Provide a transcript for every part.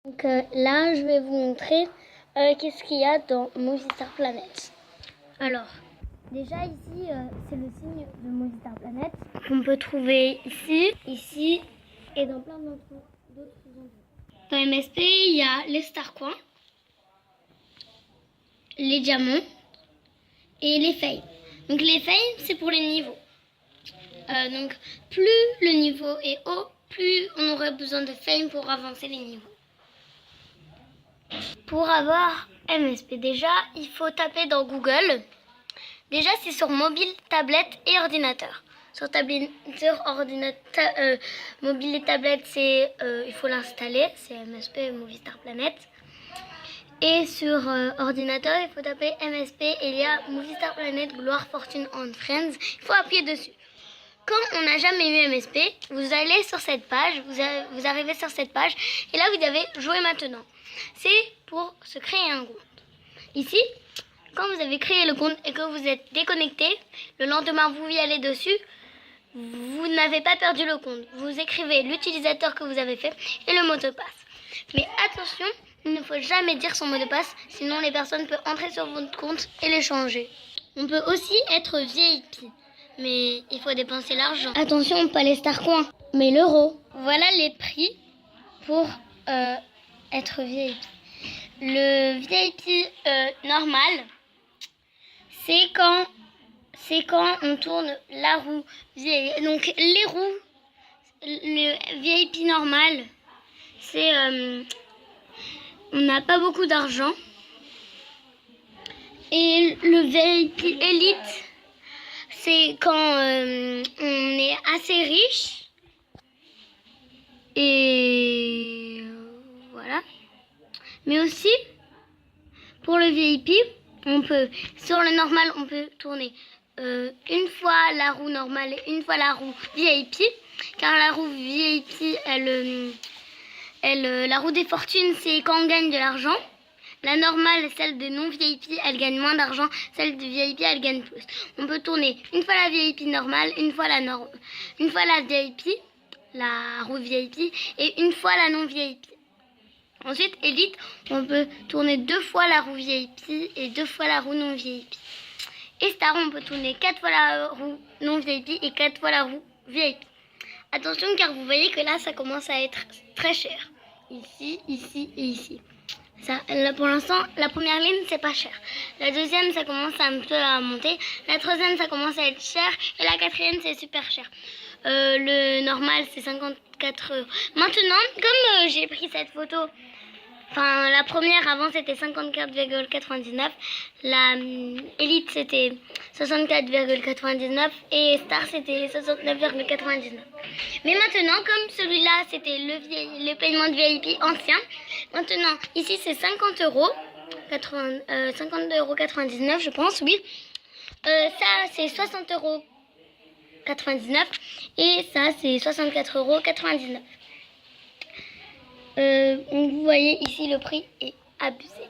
Donc là, je vais vous montrer qu'est-ce qu'il y a dans Movistar Planet. Alors, déjà ici, c'est le signe de Movistar Planet qu'on peut trouver ici et dans plein d'autres endroits. Dans MSP, il y a les Star Coins, les diamants et les failles. Donc les failles, c'est pour les niveaux. Donc plus le niveau est haut, plus on aurait besoin de failles pour avancer les niveaux. Pour avoir MSP, déjà, il faut taper dans Google. Déjà, c'est sur mobile, tablette et ordinateur. Sur ordinateur, mobile et tablette, il faut l'installer. C'est MSP Movistar Planet. Et sur ordinateur, il faut taper MSP et il y a Movistar Planet, Gloire, Fortune and Friends. Il faut appuyer dessus. Quand on n'a jamais eu MSP, vous allez sur cette page, vous arrivez sur cette page et là vous avez jouer maintenant. C'est pour se créer un compte. Ici, quand vous avez créé le compte et que vous êtes déconnecté, le lendemain vous y allez dessus, vous n'avez pas perdu le compte. Vous écrivez l'utilisateur que vous avez fait et le mot de passe. Mais attention, il ne faut jamais dire son mot de passe, sinon les personnes peuvent entrer sur votre compte et les changer. On peut aussi être VIP, mais il faut dépenser l'argent. Attention, pas les Star Coins, mais l'euro. Voilà les prix pour être VIP. Le VIP normal, c'est quand on tourne la roue. Donc les roues, le VIP normal, c'est on n'a pas beaucoup d'argent. Et le VIP élite, c'est quand on est assez riche. Et voilà. Mais aussi, pour le VIP, sur le normal, on peut tourner une fois la roue normale et une fois la roue VIP. Car la roue VIP, la roue des fortunes, c'est quand on gagne de l'argent. La normale, celle de non-VIP, elle gagne moins d'argent. Celle de VIP, elle gagne plus. On peut tourner une fois la VIP normale, une fois la VIP, la roue VIP, et une fois la non-VIP. Ensuite, Elite, on peut tourner 2 fois la roue VIP et 2 fois la roue non-VIP. Et Star, on peut tourner 4 fois la roue non-VIP et 4 fois la roue VIP. Attention, car vous voyez que là, ça commence à être très cher. Ici, ici et ici. Ça, là, pour l'instant, la première ligne, c'est pas cher. La deuxième, ça commence un peu à monter. La troisième, ça commence à être cher. Et la quatrième, c'est super cher. Le normal, c'est 54 €. Maintenant, comme j'ai pris cette photo, enfin, la première avant, c'était 54,99. La Elite, c'était 64,99. Et Star, c'était 69,99. Mais maintenant, comme celui-là, c'était le paiement de VIP ancien, maintenant, ici, c'est 50 €. 50,99 €, je pense, oui. Ça, c'est 60,99 € et ça, c'est 64,99 €. Vous voyez ici, le prix est abusé.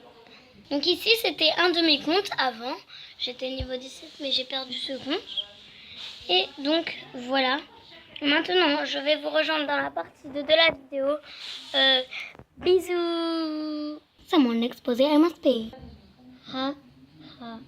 Donc ici, c'était un de mes comptes avant. J'étais niveau 17, mais j'ai perdu ce compte. Et donc, voilà. Maintenant, je vais vous rejoindre dans la partie 2 de la vidéo. Bisous. Someone exposé MSP. Ha, ha.